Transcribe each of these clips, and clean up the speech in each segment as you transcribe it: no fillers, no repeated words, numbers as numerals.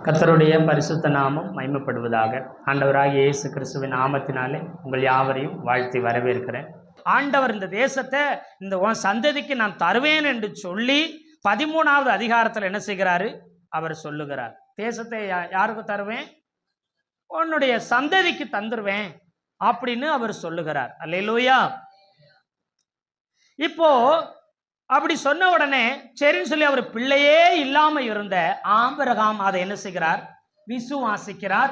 கர்த்தருடைய பரிசுத்த நாமம் மகிமைப்படுவதாக. ஆண்டவராகிய இயேசு கிறிஸ்துவின் நாமத்தினாலே உங்கள் யாவரையும் வாழ்த்தி வரவேற்கிறேன். ஆண்டவர் இந்த தேசத்தை இந்த உன் சந்ததிக்கு நான் தருவேன் என்று சொல்லி 13வது அதிகாரத்தில் என்ன செய்கிறாரு? அவர் சொல்லுகிறார், தேசத்தை யாருக்கு தருவேன்? உன்னுடைய சந்ததிக்கு தந்துருவேன் அப்படின்னு அவர் சொல்லுகிறார். அல்லேலூயா. இப்போ அப்படி சொன்ன உடனே சரின்னு சொல்லி அவர் பிள்ளையே இல்லாம இருந்த ஆபிரகாம் அதை என்ன செய்கிறார்? விசுவாசிக்கிறார்,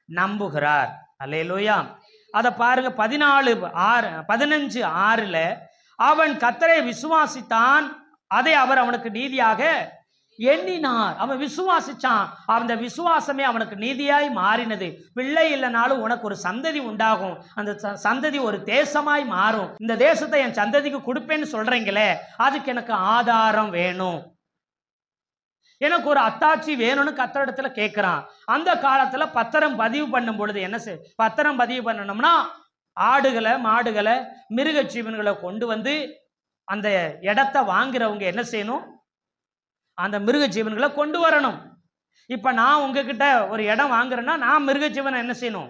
நம்புகிறார். அல்லேலூயா. அதை பாருங்க, 15:6 அவன் கர்த்தரை விசுவாசித்தான், அதை அவர் அவனுக்கு நீதியாக எண்ணினார். அவன் விசுவாசிச்சான், அந்த விசுவாசமே அவனுக்கு நீதியாய் மாறினது. பிள்ளை இல்லைனாலும் உனக்கு ஒரு சந்ததி உண்டாகும், அந்த சந்ததி ஒரு தேசமாய் மாறும். இந்த தேசத்தை என் சந்ததிக்கு கொடுப்பேன்னு சொல்றீங்களே, அதுக்கு எனக்கு ஆதாரம் வேணும், எனக்கு ஒரு அத்தாட்சி வேணும்னு கர்த்தரிடத்துல கேட்கிறான். அந்த காலத்துல பத்திரம் பதிவு பண்ணும் பொழுது என்ன பத்திரம் பதிவு பண்ணணும்னா ஆடுகளை மாடுகளை மிருக ஜீவன்களை கொண்டு வந்து அந்த இடத்தை வாங்குறவங்க என்ன செய்யணும்? அந்த மிருக ஜீவன்களை கொண்டு வரணும். இப்ப நான் உங்ககிட்ட ஒரு இடம் வாங்குறேன்னா நான் மிருக ஜீவனை என்ன செய்யணும்?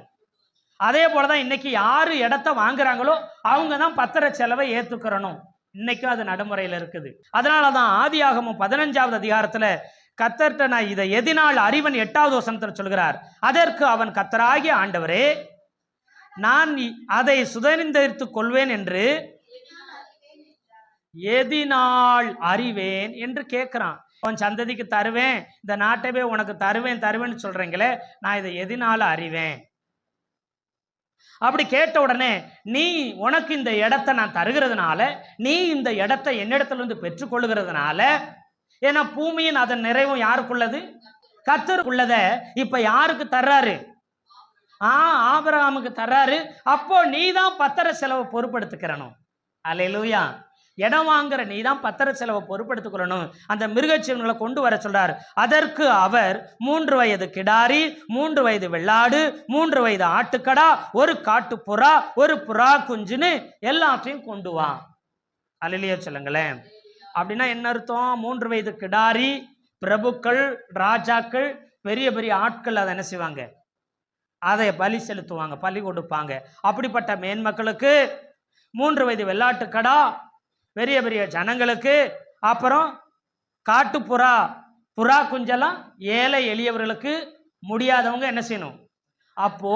அதே போலதான் இன்னைக்கு யாரு இடத்த வாங்குறாங்களோ அவங்க தான் பத்திர செலவை ஏத்துக்கிறணும். இன்னைக்கும் அது நடைமுறையில் இருக்குது. அதனாலதான் ஆதியாகமம் 15வது அதிகாரத்துல கர்த்தர்ட்ட நான் இதை எதினால் அறிவன் 8வது வசனத்தில் சொல்கிறார். அதற்கு அவன், கர்த்தராகிய ஆண்டவரே, நான் அதை சுதந்திரித்துக் கொள்வேன் என்று எதினால் அறிவேன் என்று கேட்கிறான். உன் சந்ததிக்கு தருவேன், இந்த நாட்டவே உனக்கு தருவேன்னு சொல்றீங்களே, நான் இதை எதினால அறிவேன்? அப்படி கேட்ட உடனே, நீ உனக்கு இந்த இடத்தை நான் தருகிறதுனால, நீ இந்த இடத்தை என்னிடத்துல இருந்து பெற்றுக்கொள்ளுகிறதுனால, ஏன்னா பூமியின் அதன் நிறைவும் யாருக்குள்ளது? கர்த்தருக்குள்ளத. இப்ப யாருக்கு தர்றாரு? ஆபிரகாமுக்கு தர்றாரு. அப்போ நீ தான் பத்திர செலவை பொறுப்படுத்திக்கிறணும். அல்லேலூயா. இடம் வாங்குற நீ தான் பத்திர செலவை பொறுப்படுத்திக்கொள்ளணும். அந்த மிருகஜீவன்களை கொண்டு வர சொல்றார். அதற்கு அவர் 3 வயது கிடாரி, 3 வயது வெள்ளாடு, 3 வயது ஆட்டுக்கடா, ஒரு காட்டுப்புறா, ஒரு புறா குஞ்சுன்னு எல்லாத்தையும் கொண்டு வா. அல்லேலூயா சொல்லுங்களேன். அப்படின்னா என்ன அர்த்தம்? 3 வயது கிடாரி, பிரபுக்கள், ராஜாக்கள், பெரிய பெரிய ஆட்கள் அதை என்ன செய்வாங்க? அதை பலி செலுத்துவாங்க, பலி கொடுப்பாங்க. அப்படிப்பட்ட மேன்மக்களுக்கு 3 வயது வெள்ளாட்டுக்கடா பெரிய பெரிய ஜனங்களுக்கு, அப்புறம் காட்டுப்புறா புறா குஞ்செல்லாம் ஏழை எளியவர்களுக்கு, முடியாதவங்க என்ன செய்யணும்? அப்போ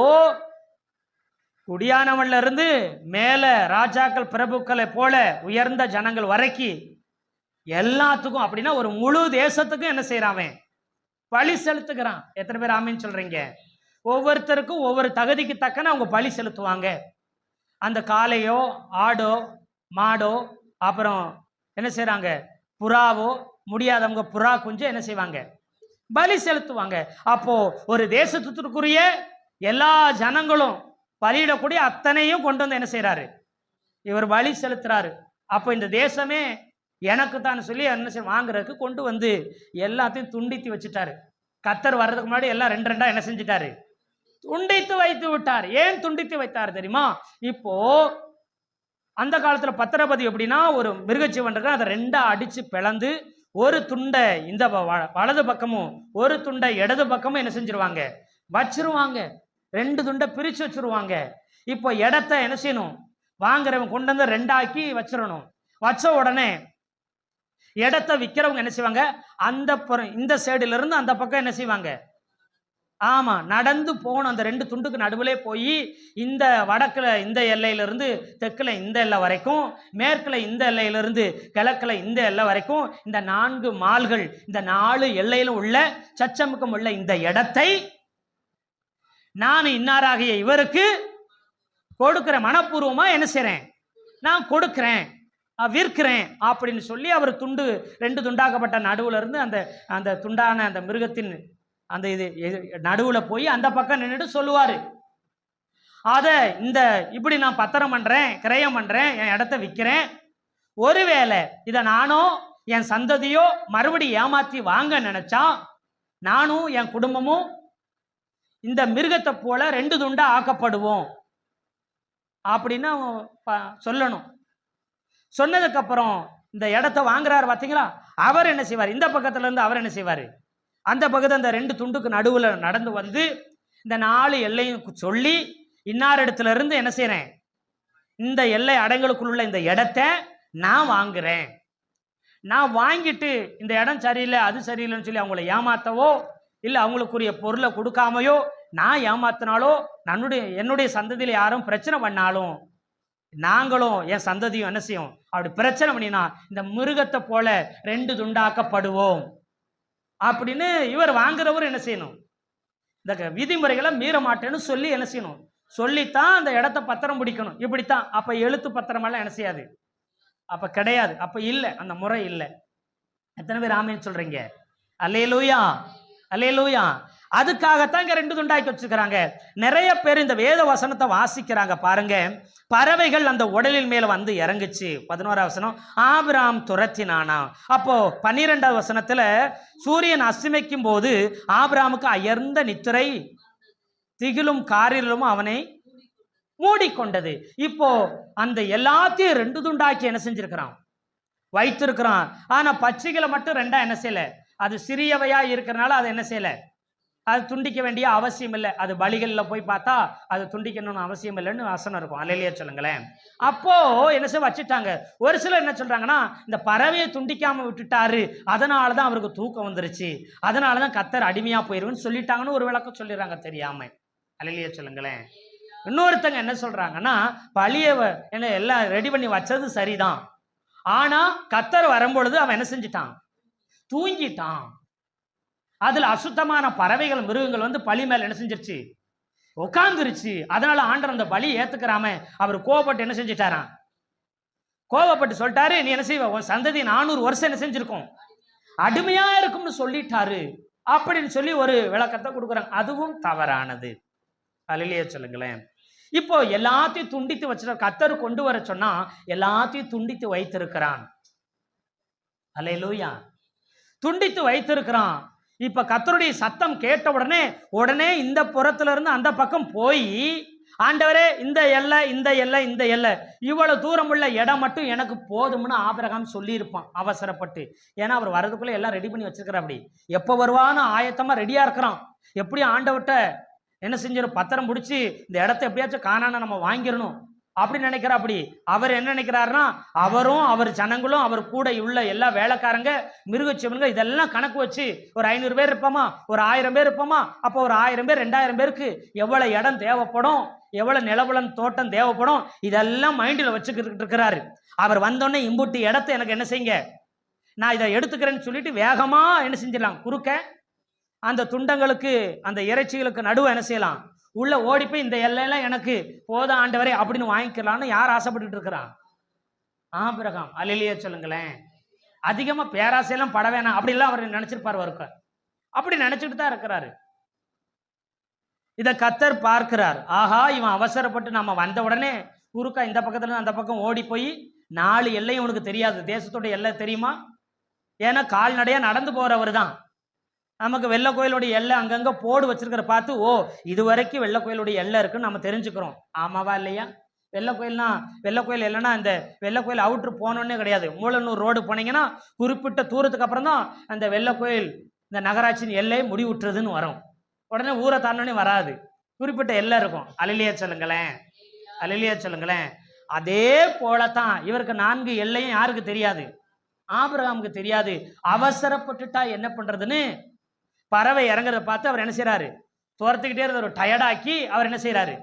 குடியானவன்ல இருந்து மேல ராஜாக்கள் பிரபுக்களை போல உயர்ந்த ஜனங்கள் வரைக்கும் எல்லாத்துக்கும், அப்படின்னா ஒரு முழு தேசத்துக்கும் என்ன செய்யறான்? பலி செலுத்துகிறான். எத்தனை பேர் ஆமீன்னு சொல்றீங்க? ஒவ்வொருத்தருக்கும் ஒவ்வொரு தகுதிக்கு தக்கன அவங்க பலி செலுத்துவாங்க. அந்த காளையோ ஆடோ மாடோ, அப்புறம் என்ன செய்யறாங்க? புறாவோ, முடியாதவங்க புறா குஞ்சு என்ன செய்வாங்க? பலி செலுத்துவாங்க. அப்போ ஒரு தேசத்துக்குரிய எல்லா ஜனங்களும் பலியிடக்கூடிய அத்தனையும் கொண்டு வந்து என்ன செய்யறாரு? இவர் பலி செலுத்துறாரு. அப்போ இந்த தேசமே எனக்கு தான் சொல்லி என்ன வாங்குறதுக்கு கொண்டு வந்து எல்லாத்தையும் துண்டித்து வச்சுட்டாரு. கர்த்தர் வர்றதுக்கு முன்னாடி எல்லாம் 2 என்ன செஞ்சுட்டாரு? துண்டித்து வைத்து விட்டார். ஏன் துண்டித்து வைத்தார் தெரியுமா? இப்போ அந்த காலத்துல பத்திரபதி எப்படின்னா, ஒரு மிருகஜீவன் இருக்கு, அதை 2 அடிச்சு பிளந்து ஒரு துண்டை இந்த வலது பக்கமும் ஒரு துண்டை இடது பக்கமும் என்ன செஞ்சிருவாங்க? வச்சிருவாங்க. 2 துண்டை பிரிச்சு வச்சிருவாங்க. இப்போ இடத்த என்ன செய்யணும்? வாங்குறவங்க கொண்டு வந்து 2 ஆக்கி வச்சிடணும். வச்ச உடனே இடத்த விற்கிறவங்க என்ன செய்வாங்க? அந்த இந்த சைடுல இருந்து அந்த பக்கம் என்ன செய்வாங்க? ஆமா, நடந்து போகணும். அந்த 2 துண்டுக்கு நடுவிலே போய் இந்த வடக்குல இந்த எல்லையிலிருந்து தெற்குல இந்த எல்லை வரைக்கும், மேற்குல இந்த எல்லையிலிருந்து கிழக்குல இந்த எல்லை வரைக்கும், இந்த 4 மால்கள், இந்த 4 எல்லையிலும் உள்ள சச்சமுக்கம் உள்ள இந்த இடத்தை நான் இன்னாராகிய இவருக்கு கொடுக்கிற மனப்பூர்வமா என்ன செய்றேன்? நான் கொடுக்கிறேன், விற்கிறேன் அப்படின்னு சொல்லி அவர் 2 துண்டாக்கப்பட்ட நடுவுல இருந்து அந்த அந்த துண்டான அந்த மிருகத்தின் அந்த இது நடுவுல போய் அந்த பக்கம் நின்றுட்டு சொல்லுவாரு, அத இந்த இப்படி நான் பத்திரம் பண்றேன், கிரயம் பண்றேன், என் இடத்த விற்கிறேன். ஒருவேளை இதை நானோ என் சந்ததியோ மறுபடி ஏமாத்தி வாங்க நினைச்சா, நானும் என் குடும்பமும் இந்த மிருகத்தை போல 2 துண்டா ஆக்கப்படுவோம் அப்படின்னு சொல்லணும். சொன்னதுக்கு அப்புறம் இந்த இடத்த வாங்குறாரு பார்த்தீங்களா, அவர் என்ன செய்வார்? இந்த பக்கத்துல இருந்து அவர் என்ன செய்வாரு? அந்த பகுதி அந்த 2 துண்டுக்கு நடுவில் நடந்து வந்து இந்த 4 எல்லையும் சொல்லி இன்னார் இடத்துல இருந்து என்ன செய்யறேன், இந்த எல்லை அடங்களுக்குள்ள இந்த இடத்த நான் வாங்குறேன், நான் வாங்கிட்டு இந்த இடம் சரியில்லை அது சரியில்லைன்னு சொல்லி அவங்கள ஏமாத்தவோ இல்லை அவங்களுக்குரிய பொருளை கொடுக்காமையோ நான் ஏமாத்தினாலோ என்னுடைய சந்ததியில் யாரும் பிரச்சனை பண்ணாலும் நாங்களும் என் சந்ததியும் என்ன செய்யும், அப்படி பிரச்சனை பண்ணினா இந்த மிருகத்தை போல 2 துண்டாக்கப்படுவோம் அப்படின்னு இவர் வாங்குறவர் என்ன செய்யணும், இந்த விதிமுறைகளை மீற மாட்டேன்னு சொல்லி என்ன செய்யணும், சொல்லித்தான் அந்த இடத்த பத்திரம் பிடிக்கணும். இப்படித்தான். அப்ப எழுத்து பத்திரமெல்லாம் என்ன செய்யாது, அப்ப கிடையாது, அப்ப இல்லை, அந்த முறை இல்லை. எத்தனை பேர் ஆமேன்னு சொல்றீங்க? அல்லேலூயா, அல்லேலூயா. அதுக்காகத்தான் இங்க 2 துண்டாக்கி வச்சிருக்கிறாங்க. நிறைய பேர் இந்த வேத வசனத்தை வாசிக்கிறாங்க பாருங்க. பறவைகள் அந்த உடலின் மேல வந்து இறங்குச்சு. 11ஆம் வசனம், ஆபிராம் துரத்தினானா. அப்போ 12ஆம் வசனத்துல சூரியன் அஸ்தமிக்கும் போது ஆபிராமுக்கு அயர்ந்த நித்திரை திகிலும் காரிலும் அவனை மூடிக்கொண்டது. இப்போ அந்த எல்லாத்தையும் 2 துண்டாக்கி என்ன செஞ்சிருக்கிறான், வைத்திருக்கிறான். ஆனா பச்சைகளை மட்டும் 2ஆ என்ன செய்யல, அது சிறியவையா இருக்கிறனால அதை என்ன செய்யல, அது துண்டிக்க வேண்டிய அவசியம் இல்லை. அது பலிகளில் போய் பார்த்தா அது துண்டிக்கணும்னு அவசியம் இல்லைன்னு வசனம் இருக்கும். அல்லேலூயா சொல்லுங்களேன். அப்போ என்ன செய்ய வச்சுட்டாங்க. ஒரு சிலர் என்ன சொல்றாங்கன்னா, இந்த பறவையை துண்டிக்காம விட்டுட்டாரு, அதனாலதான் அவருக்கு தூக்கம் வந்துருச்சு, அதனாலதான் கர்த்தர் அடிமையா போயிருன்னு சொல்லிட்டாங்கன்னு ஒரு விளக்கம் சொல்லிடுறாங்க தெரியாம. அல்லேலூயா சொல்லுங்களேன். இன்னொருத்தங்க என்ன சொல்றாங்கன்னா, பழிய என்ன எல்லாம் ரெடி பண்ணி வச்சது சரிதான், ஆனா கர்த்தர் வரும்பொழுது அவன் என்ன செஞ்சிட்டான், தூங்கிட்டான். அதுல அசுத்தமான பறவைகள் மிருகங்கள் வந்து பலி மேல என்ன செஞ்சிருச்சு, உட்காந்துருச்சு. அதனால ஆண்டவர் அந்த பலி ஏத்துக்கிறாம அவர் கோவப்பட்டு என்ன செஞ்சிட்டாராம், கோவப்பட்டு சொல்லிட்டாரு, நீ என்ன செய்வ, உன் சந்ததி 400 வருஷம் என்ன செஞ்சிருக்கும், அடிமையா இருக்கும்னு சொல்லிட்டாரு அப்படின்னு சொல்லி ஒரு விளக்கத்தை கொடுக்குறாங்க. அதுவும் தவறானது. அல்லேலூயா சொல்லுங்களேன். இப்போ எல்லாத்தையும் துண்டித்து வச்சிருக்க கர்த்தர் கொண்டு வர சொன்னா எல்லாத்தையும் துண்டித்து வைத்திருக்கிறான். அல்லேலூயா, துண்டித்து வைத்திருக்கிறான். இப்ப கர்த்தருடைய சத்தம் கேட்ட உடனே இந்த புறத்துல இருந்து அந்த பக்கம் போய், ஆண்டவரே இந்த எல்லை இந்த எல்லை இந்த எல்லை இவ்வளவு தூரம் உள்ள இடம் மட்டும் எனக்கு போதும்னு ஆபிரகாம் சொல்லி இருப்பான் அவசரப்பட்டு. ஏன்னா அவர் வரதுக்குள்ள எல்லாம் ரெடி பண்ணி வச்சிருக்கிறார். அப்படி எப்போ வருவான்னு ஆயத்தமா ரெடியா இருக்கிறான். எப்படி ஆண்டவர்கிட்ட என்ன செஞ்சிடும், பத்திரம் பிடிச்சி இந்த இடத்த எப்படியாச்சும் காணான நம்ம வாங்கிடணும் அப்படின்னு நினைக்கிறா. அப்படி அவர் என்ன நினைக்கிறாருன்னா, அவரும் அவர் ஜனங்களும் அவர் கூட உள்ள எல்லா வேலைக்காரங்க மிருகச்சீவனுங்க இதெல்லாம் கணக்கு வச்சு ஒரு 500 பேர் இருப்போமா, ஒரு 1000 பேர் இருப்போமா, அப்போ ஒரு 1000 பேர் 2000 பேருக்கு எவ்வளவு இடம் தேவைப்படும், எவ்வளவு நிலபுலம் தோட்டம் தேவைப்படும், இதெல்லாம் மைண்டில் வச்சுக்கிட்டு இருக்கிறாரு. அவர் வந்தோடனே இம்புட்டு இடத்த எனக்கு என்ன செய்யுங்க, நான் இதை எடுத்துக்கிறேன்னு சொல்லிட்டு வேகமா என்ன செஞ்சிடலாம், குறுக்க அந்த துண்டங்களுக்கு அந்த இறைச்சிகளுக்கு நடுவே என்ன செய்யலாம், உள்ள ஓடி போய் இந்த எல்லையெல்லாம் எனக்கு போத ஆண்டவரே அப்படின்னு வாங்கிக்கலாம்னு யார் ஆசைப்பட்டு இருக்கிறான், ஆபிரகாம். அல்லேலூயா சொல்லுங்களேன். அதிகமா பேராசையெல்லாம் பட வேணாம் அப்படிலாம் அவர் நினைச்சிருப்பார். வருக்க அப்படி நினைச்சிட்டு தான் இருக்கிறாரு. இதை கர்த்தர் பார்க்கிறார். ஆஹா, இவன் அவசரப்பட்டு நம்ம வந்த உடனே குறுக்கா இந்த பக்கத்துல அந்த பக்கம் ஓடி போய் 4 எல்லையும் உனக்கு தெரியாது, தேசத்தோட எல்லை தெரியுமா, ஏன்னா கால்நடையா நடந்து போறவர் தான். நமக்கு வெள்ளை கோயிலுடைய எல்லை அங்கங்க போடு வச்சிருக்கிற பார்த்து, ஓ இது வரைக்கும் வெள்ளை கோயிலுடைய எல்லை இருக்குன்னு நம்ம தெரிஞ்சுக்கிறோம். ஆமாவா இல்லையா? வெள்ளை கோயில் இல்லைன்னா இந்த வெள்ளை கோயில் அவுட்ரு போனோன்னே கிடையாது. மூலனூர் ரோடு போனீங்கன்னா குறிப்பிட்ட தூரத்துக்கு அப்புறம் தான் அந்த வெள்ளை கோயில் இந்த நகராட்சியின் எல்லை முடிவுற்றுறதுன்னு வரும். உடனே ஊரை தாண்டோன்னே வராது, குறிப்பிட்ட எல்லை இருக்கும். அல்லேலூயா சொல்லுங்களேன், அல்லேலூயா சொல்லுங்களேன். அதே போலத்தான் இவருக்கு 4 எல்லையும் யாருக்கு தெரியாது, ஆபிரகாமுக்கு தெரியாது. அவசரப்பட்டுட்டா என்ன பண்றதுன்னு பறவை இறங்குறத பார்த்து அவர் என்ன செய்யறாரு, துரத்துக்கிட்டே இருந்த ஒரு டயர்டாக்கி அவர் என்ன செய்யறாரு,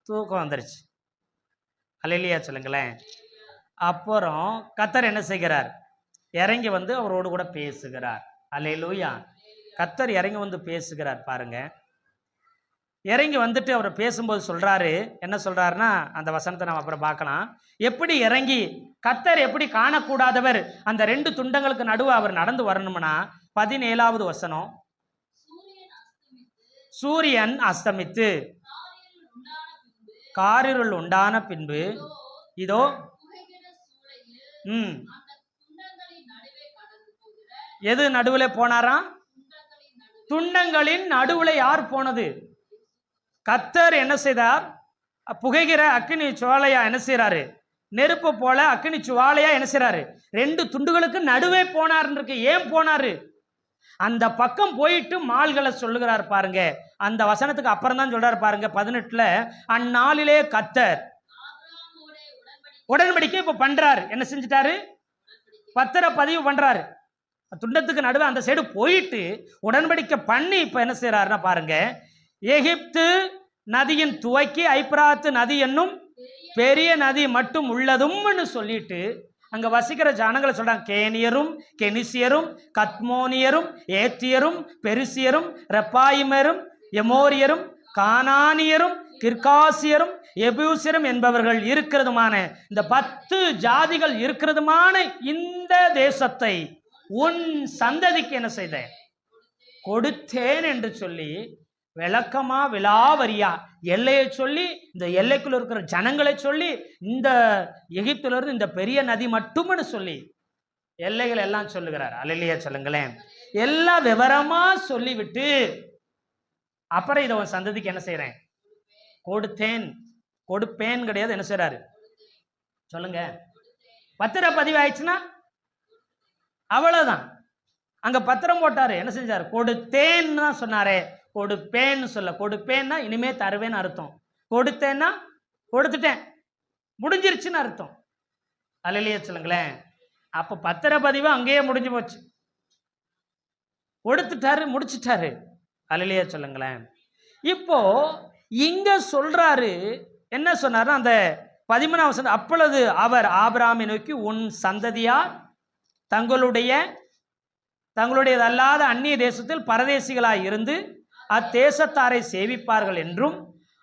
தூக்கம் வந்துருச்சு. அல்லேலூயா சொல்லுங்களேன். அப்புறம் கர்த்தர் என்ன செய்கிறார், இறங்கி வந்து அவரோடு கூட பேசுகிறார். அல்லேலூயா. கர்த்தர் இறங்கி வந்து பேசுகிறார் பாருங்க. இறங்கி வந்துட்டு அவர் பேசும்போது சொல்றாரு, என்ன சொல்றாருன்னா அந்த வசனத்தை நம்ம அப்புறம் பார்க்கலாம். எப்படி இறங்கி கர்த்தர் எப்படி காணக்கூடாதவர் அந்த 2 துண்டங்களுக்கு நடுவே அவர் நடந்து வரணும்னா 17வது வசனம், சூரியன் அஸ்தமித்து காரிருள் உண்டான பின்பு இதோ எது நடுவில் போனாராம், துண்டங்களின் நடுவில் யார் போனது, கர்த்தர் என்ன செய்தார், புகைகிற அக்கினி சுவாலையா என்ன செய்யறாரு, நெருப்பு போல அக்கினி சுவாலையா என்ன செய்யறாரு, 2 துண்டுகளுக்கு நடுவே போனார். ஏன் போனாரு, அந்த பக்கம் போயிட்டு மால்களை சொல்லுகிறார் பாருங்க. அந்த வசனத்துக்கு அப்புறம் தான் சொல்றாரு பாருங்க 18ல, அந்நாளிலே கர்த்தர் உடன்படிக்கை இப்ப பண்றாரு. என்ன செஞ்சிட்டாரு? பத்திர பதிவு பண்றாரு. துண்டத்துக்கு நடுவே அந்த சைடு போயிட்டு உடன்படிக்கை பண்ணி இப்ப என்ன செய்யறாருன்னா பாருங்க, எகிப்து நதியின் துவக்கி ஐப்ராத்து நதி என்னும் பெரிய நதி மட்டும் உள்ளதும்னு சொல்லிட்டு அங்க வசிக்கிற ஜனங்களை சொல்றாங்க. கேனியரும் கெனிசியரும் கத்மோனியரும் ஏத்தியரும் பெருசியரும் ரெப்பாயிமரும் எமோரியரும் கானானியரும் கிர்காசியரும் எபூசியரும் என்பவர்கள் இருக்கிறதுமான இந்த 10 ஜாதிகள் இருக்கிறதுமான இந்த தேசத்தை உன் சந்ததிக்கு என்ன செய்தேன்? கொடுத்தேன் என்று சொல்லி விளக்கமா விலாவரியா எல்லையை சொல்லி, இந்த எல்லைக்குள்ள இருக்கிற ஜனங்களை சொல்லி, இந்த எகிப்துல இருந்து இந்த பெரிய நதி மட்டும்னு சொல்லி எல்லைகள் எல்லாம் சொல்லுகிறார். அல்லேலூயா சொல்லுங்களேன். எல்லாம் விவரமா சொல்லிவிட்டு அப்புறம் இதை உன் சந்ததிக்கு என்ன செய்யறேன்? கொடுத்தேன். கொடுப்பேன் கிடையாது, என்ன செய்யறாரு சொல்லுங்க. பத்திர பதிவு ஆயிடுச்சுன்னா அவ்வளவுதான். அங்க பத்திரம் போட்டாரு, என்ன செஞ்சாரு? கொடுத்தேன்னு தான் சொன்னாரே, கொடுப்பேன்னு சொல்ல. கொடுப்பேன்னா இனிமே தருவேன்னு அர்த்தம். கொடுத்தேன்னா கொடுத்துட்டேன், முடிஞ்சிருச்சுன்னு அர்த்தம். அல்லேலூயா சொல்லுங்களேன். அப்ப பத்திர பதிவு அங்கேயே முடிஞ்சு போச்சு. கொடுத்துட்டாரு, முடிச்சுட்டாரு. அல்லேலூயா சொல்லுங்களேன். இப்போ இங்க சொல்றாரு, என்ன சொன்னாரு? அந்த 13ஆம் வசனம், அப்பொழுது அவர் ஆபிரகாமை நோக்கி, உன் சந்ததியார் தங்களுடையது அல்லாத அந்நிய தேசத்தில் பரதேசிகளாய் இருந்து அத்தேசத்தாரை சேவிப்பார்கள் என்றும்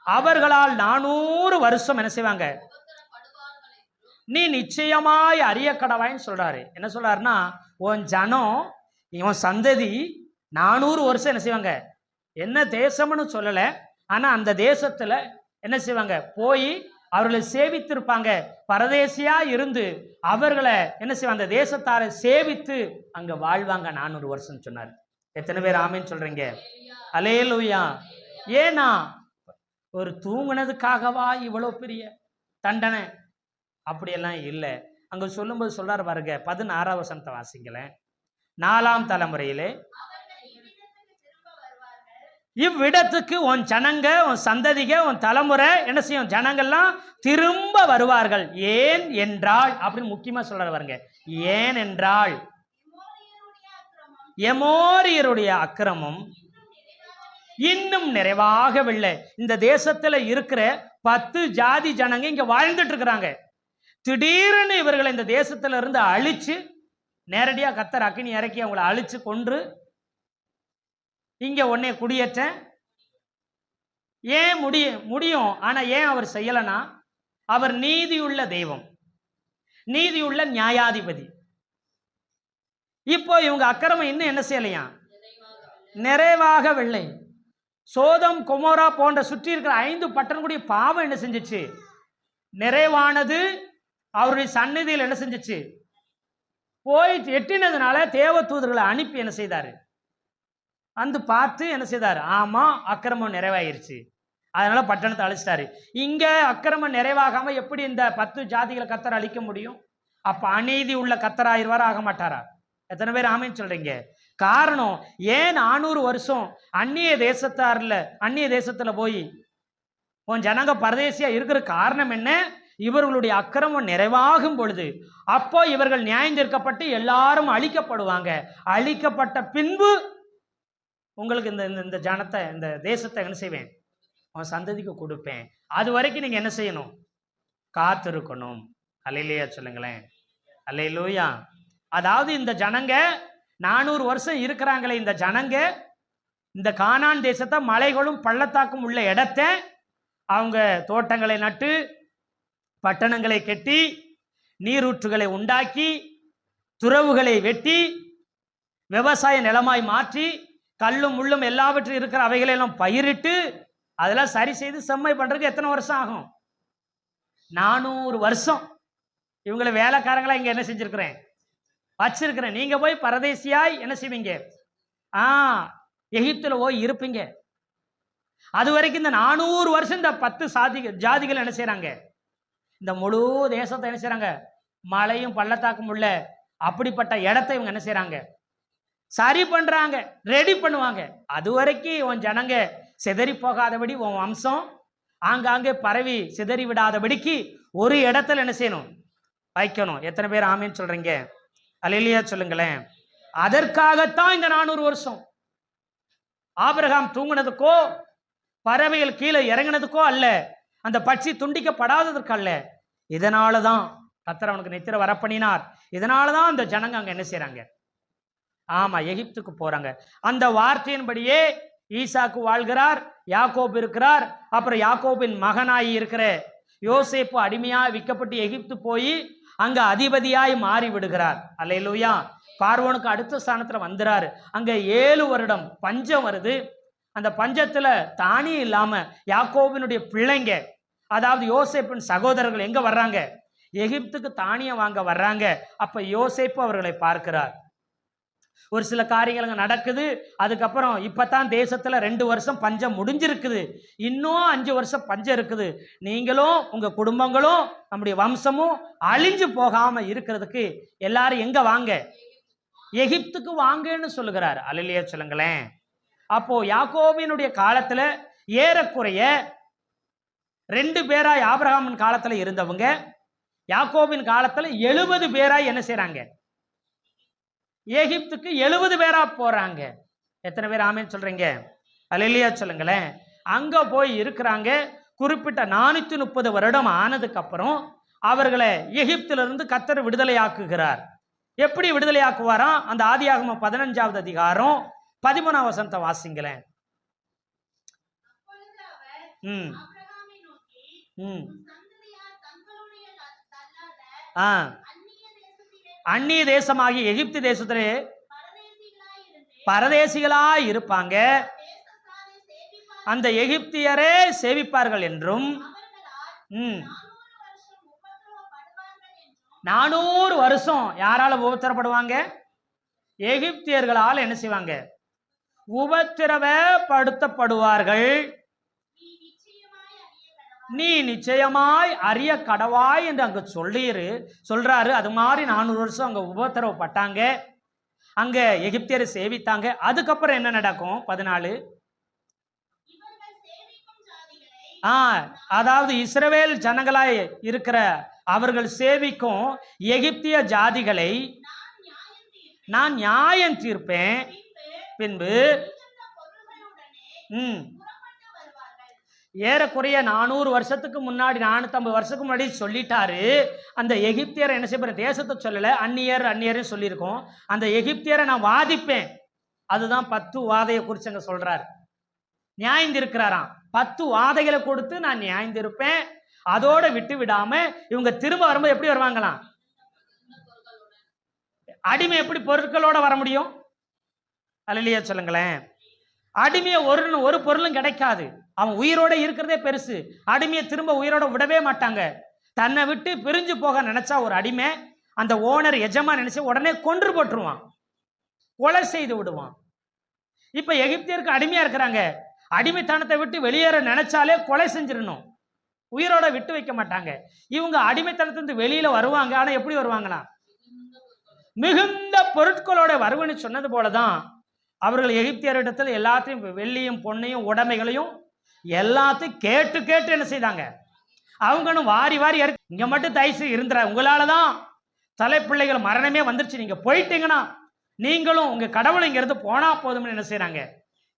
அவர்களால் 400 வருஷம் என்ன செய்வாங்க? நீ நிச்சயமாய் அறிய கடவாயின்னு சொல்றாரு. என்ன சொல்றாருன்னா, உன் ஜனம், இவன் சந்ததி 400 வருஷம் என்ன செய்வாங்க? என்ன தேசம்னு சொல்லல, ஆனா அந்த தேசத்துல என்ன செய்வாங்க? போய் அவர்களை சேவித்திருப்பாங்க. பரதேசியா இருந்து அவர்களை என்ன செய்வாங்க? அந்த தேசத்தாரை சேவித்து அங்க வாழ்வாங்க 400 வருஷம் சொன்னார். எத்தனை பேர் ஆமீன் சொல்றீங்க? அல்லேலூயா. ஏனா ஒரு தூங்குனதுக்காகவா இவ்வளவு பெரிய தண்டனை? அப்படியெல்லாம் இல்லை. அங்க சொல்லும்போது சொல்றாரு பாருங்க, 16ஆம் வசனத்தை வாசிங்களேன். 4ஆம் தலைமுறையிலே இவ்விடத்துக்கு உன் ஜனங்க, உன் சந்ததிக, உன் தலைமுறை என்ன செய்யும்? ஜனங்கள்லாம் திரும்ப வருவார்கள். ஏன் என்றால், அப்படின்னு முக்கியமா சொல்ற பாருங்க, ஏன் என்றால் எமோரியருடைய அக்கிரமம் இன்னும் நிறைவாகவில்லை. இந்த தேசத்துல இருக்கிற 10 ஜாதி ஜனங்க இங்க வாழ்ந்துட்டு இருக்கிறாங்க. திடீர்னு இவர்களை இந்த தேசத்துல இருந்து அழிச்சு, நேரடியா கர்த்தர் அக்கினி இறக்கி அவங்களை அழிச்சு கொன்று இங்க உடனே குடியேற்ற ஏன் முடியும்? ஆனா ஏன் அவர் செய்யலனா, அவர் நீதியுள்ள தெய்வம், நீதியுள்ள நியாயாதிபதி. இப்போ இவங்க அக்கிரமம் இன்னும் என்ன செய்யலையா? நிறைவாகவில்லை. சோதம் கொமோரா போன்ற சுற்றி இருக்கிற 5 பட்டணங்களுடைய பாவம் என்ன செஞ்சிச்சு? நிறைவானது. அவருடைய சந்நிதியில் என்ன செஞ்சிச்சு? போய் எட்டினதுனால தேவ தூதர்களை அனுப்பி என்ன செய்தாரு? அந்த பார்த்து என்ன செய்தார்? ஆமா, அக்கிரமம் நிறைவாயிருச்சு, அதனால பட்டணத்தை அழிச்சிட்டாரு. இங்க அக்கிரமம் நிறைவாகாம எப்படி இந்த 10 ஜாதிகளை கர்த்தர் அழிக்க முடியும்? அப்ப அநீதி உள்ள கர்த்தர் ஆயிடுவாரா? ஆக மாட்டாரா? எத்தனை பேர் ஆமீன் சொல்றீங்க? காரணம் ஏன் 400 வருஷம் அந்நிய தேசத்துல போய் உன் ஜனங்க பரதேசியா இருக்கிற காரணம் என்ன? இவர்களுடைய அக்கிரமம் நிறைவாகும் பொழுது அப்போ இவர்கள் நியாயம் தீர்க்கப்பட்டு எல்லாரும் அழிக்கப்படுவாங்க. அழிக்கப்பட்ட பின்பு உங்களுக்கு இந்த ஜனத்தை, இந்த தேசத்தை என்ன செய்வேன்? உன் சந்ததிக்கு கொடுப்பேன். அது வரைக்கும் நீங்க என்ன செய்யணும்? காத்திருக்கணும். அல்லேலூயா சொல்லுங்களேன். அல்லேலூயா. அதாவது இந்த ஜனங்க 400 வருஷம் இருக்கிறாங்களே, இந்த ஜனங்க இந்த கானான் தேசத்தை, மலைகளும் பள்ளத்தாக்கும் உள்ள இடத்தை அவங்க தோட்டங்களை நட்டு, பட்டணங்களை கட்டி, நீரூற்றுகளை உண்டாக்கி, துறவுகளை வெட்டி, விவசாய நிலமாய் மாற்றி, கல்லும் முள்ளும் எல்லாவற்றும் இருக்கிற அவைகளெல்லாம் பயிரிட்டு அதெல்லாம் சரி செய்து செம்மை பண்றதுக்கு எத்தனை வருஷம் ஆகும்? 400 வருஷம். இவங்களை வேலைக்காரங்களா இங்க என்ன செஞ்சிருக்கிறேன்? வச்சிருக்கிறேன். நீங்க போய் பரதேசியாய் என்ன செய்வீங்க? எகிப்துல போய் இருப்பீங்க. அது வரைக்கும் இந்த 400 வருஷம் இந்த 10 ஜாதிகள் என்ன செய்யறாங்க? இந்த முழு தேசத்தை என்ன செய்யறாங்க? மலையும் பள்ளத்தாக்கும் உள்ள அப்படிப்பட்ட இடத்தை இவங்க என்ன செய்யறாங்க? சரி பண்றாங்க, ரெடி பண்ணுவாங்க. அது வரைக்கும் உன் ஜனங்க சிதறி போகாதபடி, உன் வம்சம் ஆங்காங்கே பரவி சிதறி விடாதபடிக்கு ஒரு இடத்துல என்ன செய்யணும்? வைக்கணும். எத்தனை பேர் ஆமீன்னு சொல்றீங்க? அல்லேலூயா சொல்லுங்களேன். அதற்காகத்தான் இந்த 400 வருஷம். ஆபிரகாம் தூங்குனதுக்கோ, பறவைகள் கீழே இறங்கினதுக்கோ அல்ல, அந்த பட்சி துண்டிக்கப்படாததற்கு அல்ல. இதனாலதான் கர்த்தர் அவனுக்கு நித்திரை வரப்பண்ணினார். இதனாலதான் அந்த ஜனங்க அங்க என்ன செய்யறாங்க? ஆமா, எகிப்துக்கு போறாங்க. அந்த வார்த்தையின்படியே ஈசாக்கு வாழ்கிறார், யாக்கோபு இருக்கிறார். அப்புறம் யாக்கோபின் மகனாய் இருக்கிற யோசேப்பு அடிமையாய் விற்கப்பட்டு எகிப்து போய் அங்க அதிபதியாய் மாறி விடுகிறார். அல்லேலூயா. பார்வோனுக்கு அடுத்த ஸ்தானத்துல வந்துறாரு. அங்க 7 வருடம் பஞ்சம் வருது. அந்த பஞ்சத்துல தானியம் இல்லாம யாக்கோபினுடைய பிள்ளைங்க, அதாவது யோசேப்பின் சகோதரர்கள் எங்க வர்றாங்க? எகிப்துக்கு தானியம் வாங்க வர்றாங்க. அப்ப யோசேப்பு அவர்களை பார்க்கிறார். ஒரு சில காரியங்கள் நடக்குது. அதுக்கப்புறம் இப்பதான் தேசத்துல 2 வருஷம் பஞ்சம் முடிஞ்சிருக்குது, இன்னும் 5 வருஷம் பஞ்சம் இருக்குது. நீங்களும் உங்க குடும்பங்களும் நம்முடைய வம்சமும் அழிஞ்சு போகாம இருக்கிறதுக்கு எல்லாரும் எங்க வாங்க? எகிப்துக்கு வாங்கன்னு சொல்லுகிறார். அல்லேலூயா சொல்லுங்களேன். அப்போ யாக்கோபினுடைய காலத்துல ஏறக்குறைய 2 பேராய் ஆபிரகாமின் காலத்துல இருந்தவங்க யாக்கோபின் காலத்துல 70 பேராய் என்ன செய்றாங்க? எகிப்துக்கு 70 பேரா போறாங்க. எத்தனை பேர் ஆமேன்னு சொல்றீங்க? அல்லேலூயா சொல்லுங்களேன். அங்க போய் இருக்கிறாங்க. குறிப்பிட்ட 430 வருடம் ஆனதுக்கு அப்புறம் அவர்களை எகிப்திலிருந்து கர்த்தர் விடுதலையாக்குகிறார். எப்படி விடுதலையாக்குவாராம்? அந்த ஆதியாகமம் 15வது அதிகாரம் 13ஆம் வசனத்தை வாசிங்களேன். அந்நிய தேசமாகி எகிப்து தேசத்திலே பரதேசிகளாய் இருப்பாங்க. அந்த எகிப்தியரே சேவிப்பார்கள் என்றும் 400 வருஷம் யாரால உபத்திரப்படுவாங்க? எகிப்தியர்களால் என்ன செய்வாங்க? உபத்திரவப்படுத்தப்படுவார்கள். நீ நிச்சயமாய் அறிய கடவாய் என்று அங்க சொல்றாரு. அது மாதிரி 400 வருஷம் அங்க உபத்திரவப்பட்டாங்க. அங்க எகிப்தியரை சேவித்தாங்க. அதுக்கப்புறம் என்ன நடக்கும்? 14 அதாவது இஸ்ரவேல் ஜனங்களாய் இருக்கிற அவர்கள் சேவிக்கும் எகிப்திய ஜாதிகளை நான் நியாயம் தீர்ப்பேன். பின்பு ஏறக்குறைய 400 வருஷத்துக்கு முன்னாடி, 450 வருஷத்துக்கு முன்னாடி சொல்லிட்டாரு. அந்த எகிப்தியரை என்ன செய்ய? தேசத்தை சொல்லல, அந்நியர் சொல்லியிருக்கோம். அந்த எகிப்தியரை நான் வாதிப்பேன். அதுதான் 10 வாதையை குறித்து அங்க சொல்றாரு. நியாயந்திருக்கிறாராம். 10 வாதைகளை கொடுத்து நான் நியாயந்திருப்பேன். அதோட விட்டு விடாம இவங்க திரும்ப வரும்போது எப்படி வருவாங்களாம்? அடிமை எப்படி பொருட்களோட வர முடியும்? அல்லேலூயா சொல்லுங்களேன். அடிமையை ஒரு பொருளும் கிடைக்காது. அவன் உயிரோட இருக்கிறதே பெருசு. அடிமையை திரும்ப உயிரோட விடவே மாட்டாங்க. தன்னை விட்டு பிரிஞ்சு போக நினைச்சா ஒரு அடிமை, அந்த ஓனர் எஜமா நினைச்சு உடனே கொன்று போட்டுருவான், கொலை செய்து விடுவான். இப்ப எகிப்தியருக்கு அடிமையா இருக்கிறாங்க. அடிமைத்தனத்தை விட்டு வெளியேற நினைச்சாலே கொலை செஞ்சிடணும், உயிரோட விட்டு வைக்க மாட்டாங்க. இவங்க அடிமைத்தனத்திலிருந்து வெளியில வருவாங்க. ஆனா எப்படி வருவாங்களா? மிகுந்த பொருட்களோட வருவன்னு சொன்னது போலதான் அவர்கள் எகிப்தியரிடத்தில் எல்லாத்தையும், வெள்ளியும் பொன்னையும் உடைமைகளையும் எல்லாத்தையும் கேட்டு கேட்டு என்ன செய்தாங்க? அவங்களும் வாரி வாரி இங்க மட்டும் தயசு இருந்துற, உங்களாலதான் தலைப்பிள்ளைகள் மரணமே வந்துருச்சு, நீங்க போயிட்டீங்கன்னா நீங்களும் உங்க கடவுளை இங்க இருந்து போனா போதும்னு என்ன செய்யறாங்க?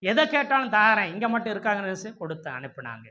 எதை கேட்டாலும் தாரேன், இங்க மட்டும் இருக்காங்கன்னு கொடுத்து அனுப்பினாங்க.